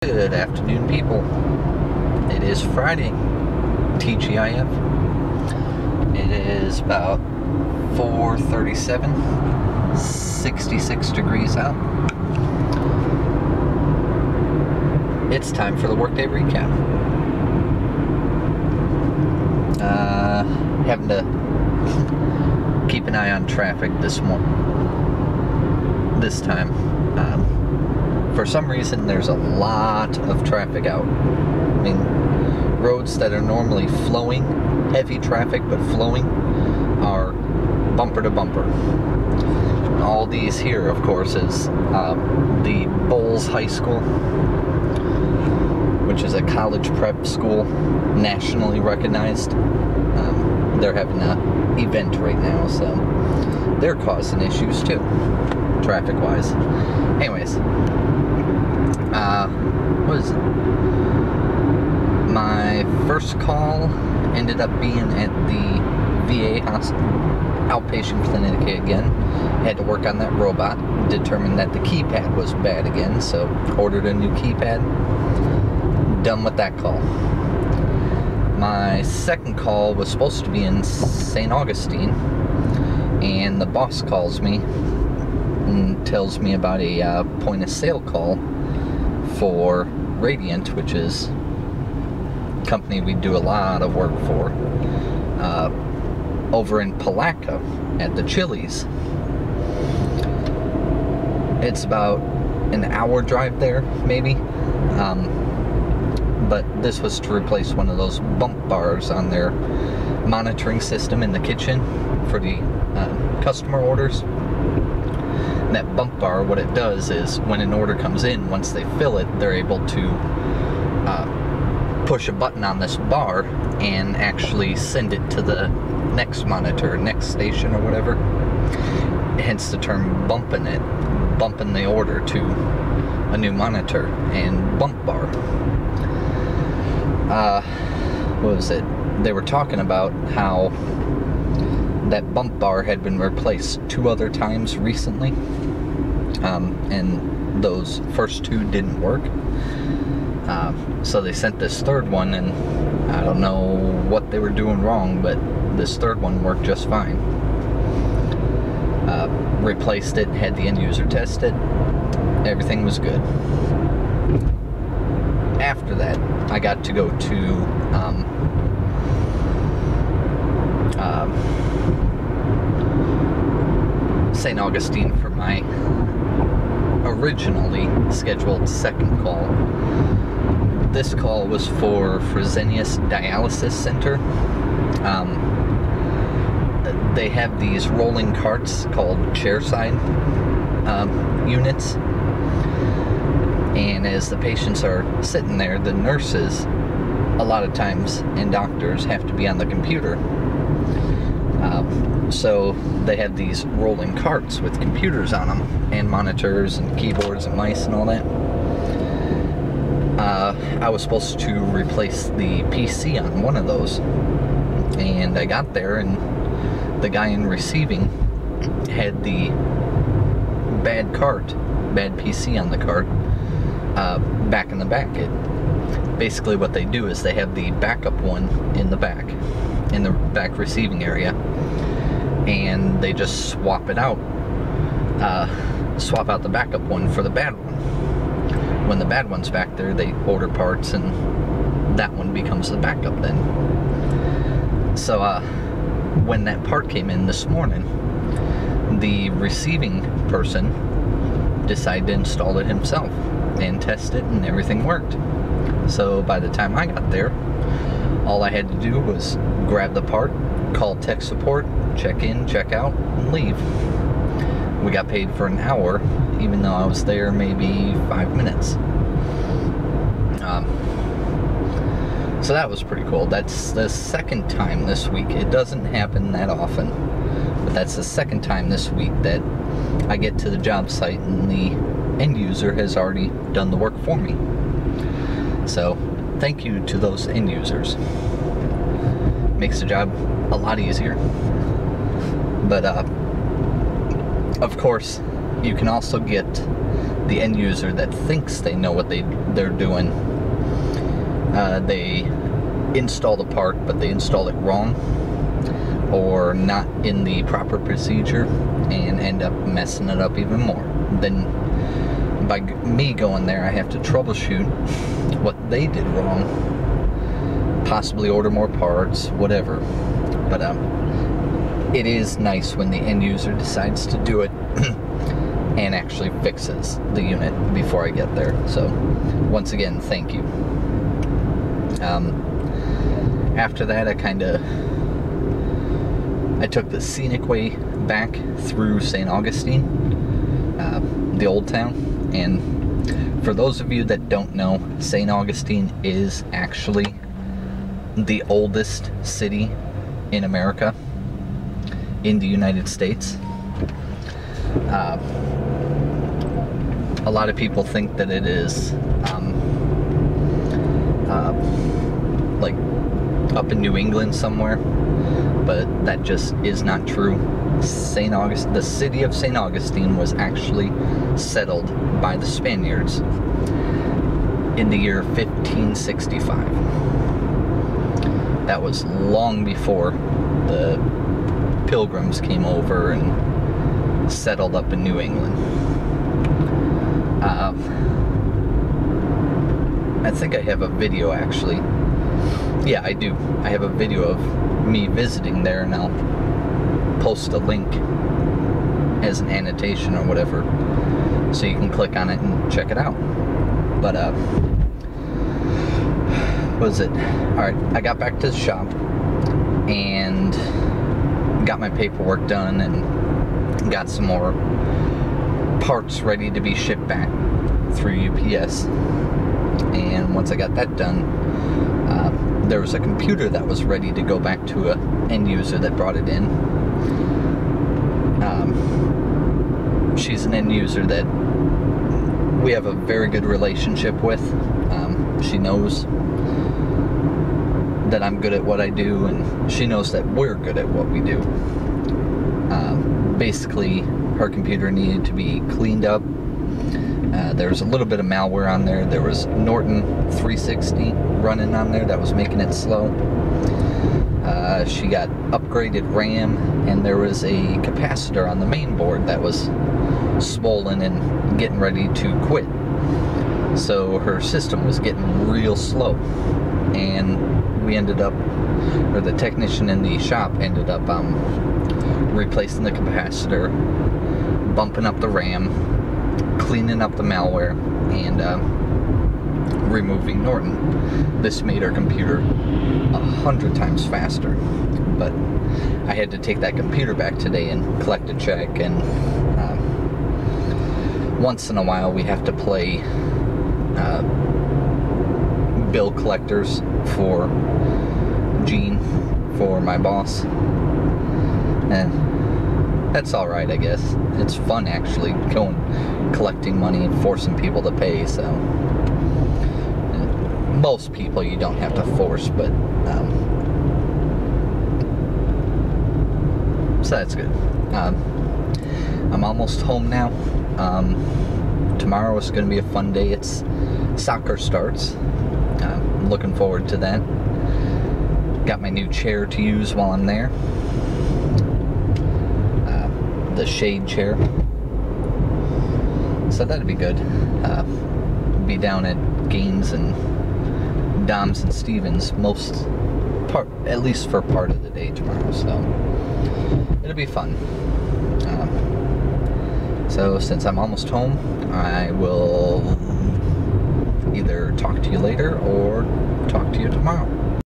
Good afternoon, people. It is Friday, T.G.I.F. It is about 4:37, 66 degrees out. It's time for the workday recap. Having to keep an eye on traffic this time. For some reason, there's a lot of traffic out. I mean, roads that are normally flowing, heavy traffic, but flowing, are bumper to bumper. All these here, of course, is the Bowles High School, which is a college prep school, nationally recognized. They're having an event right now, so they're causing issues too, traffic-wise. Anyways, what is it? My first call ended up being at the VA hospital, outpatient clinic again. Had to work on that robot. Determined that the keypad was bad again, so ordered a new keypad. Done with that call. My second call was supposed to be in St. Augustine, and the boss calls me and tells me about a point of sale call for Radiant, which is a company we do a lot of work for, over in Palatka at the Chili's. It's about an hour drive there, maybe. But this was to replace one of those bump bars on their monitoring system in the kitchen for the customer orders. And that bump bar, what it does is when an order comes in, once they fill it, they're able to push a button on this bar and actually send it to the next monitor, next station or whatever. Hence the term bumping it, bumping the order to a new monitor and bump bar. What was it? They were talking about how that bump bar had been replaced 2 other times recently, and those first 2 didn't work. So they sent this third one, and I don't know what they were doing wrong, but this third one worked just fine. Replaced it, had the end user test it, everything was good. After that, I got to go to St. Augustine for my originally scheduled second call. This call was for Fresenius Dialysis Center. They have these rolling carts called chairside units. And as the patients are sitting there, the nurses, a lot of times, and doctors have to be on the computer. So they have these rolling carts with computers on them, and monitors, and keyboards, and mice, and all that. I was supposed to replace the PC on one of those. And I got there, and the guy in receiving had the bad PC on the cart. Back in the back. Basically what they do is they have the backup one in the back receiving area, and they just swap it out, swap out the backup one for the bad one. When the bad one's back there, they order parts, and that one becomes the backup then. So when that part came in this morning, the receiving person decided to install it himself and test it, and everything worked. So by the time I got there, all I had to do was grab the part, call tech support, check in, check out, and leave. We got paid for an hour, even though I was there maybe 5 minutes. So that was pretty cool. That's the second time this week. It doesn't happen that often, but that's the second time this week that I get to the job site and the end user has already done the work for me. So thank you to those end users. Makes the job a lot easier. But of course, you can also get the end user that thinks they know what they're doing. They install the part, but they install it wrong or not in the proper procedure and end up messing it up even more. Then by me going there, I have to troubleshoot what they did wrong, possibly order more parts, whatever. But it is nice when the end user decides to do it and actually fixes the unit before I get there. So once again, thank you. After that, I took the scenic way back through St. Augustine, the old town. And for those of you that don't know, St. Augustine is actually the oldest city in America, in the United States. A lot of people think that it is like up in New England somewhere, but that just is not true. The city of St. Augustine was actually settled by the Spaniards in the year 1565. That was long before the Pilgrims came over and settled up in New England. I think I have a video, actually. Yeah, I do. I have a video of me visiting there, and I'll post a link as an annotation or whatever, so you can click on it and check it out. But what was it? Alright, I got back to the shop and got my paperwork done and got some more parts ready to be shipped back through UPS. And once I got that done, there was a computer that was ready to go back to an end user that brought it in. She's an end user that we have a very good relationship with. She knows that I'm good at what I do, and she knows that we're good at what we do. Basically, her computer needed to be cleaned up. There was a little bit of malware on there. There was Norton 360 running on there that was making it slow. She got upgraded RAM, and there was a capacitor on the main board that was swollen and getting ready to quit. So her system was getting real slow, and we ended up, or the technician in the shop ended up replacing the capacitor, bumping up the RAM, cleaning up the malware, and removing Norton. This made our computer 100 times faster. But I had to take that computer back today and collect a check, and once in a while we have to play bill collectors for Gene, for my boss, and that's alright, I guess. It's fun, actually, going collecting money and forcing people to pay. So most people you don't have to force, but so that's good. I'm almost home now. Tomorrow is going to be a fun day. It's soccer starts. I'm looking forward to that. Got my new chair to use while I'm there. The shade chair. So that'd be good. Be down at Gaines and Dom's and Stevens at least for part of the day tomorrow. So it'll be fun. So since I'm almost home, I will either talk to you later or talk to you tomorrow.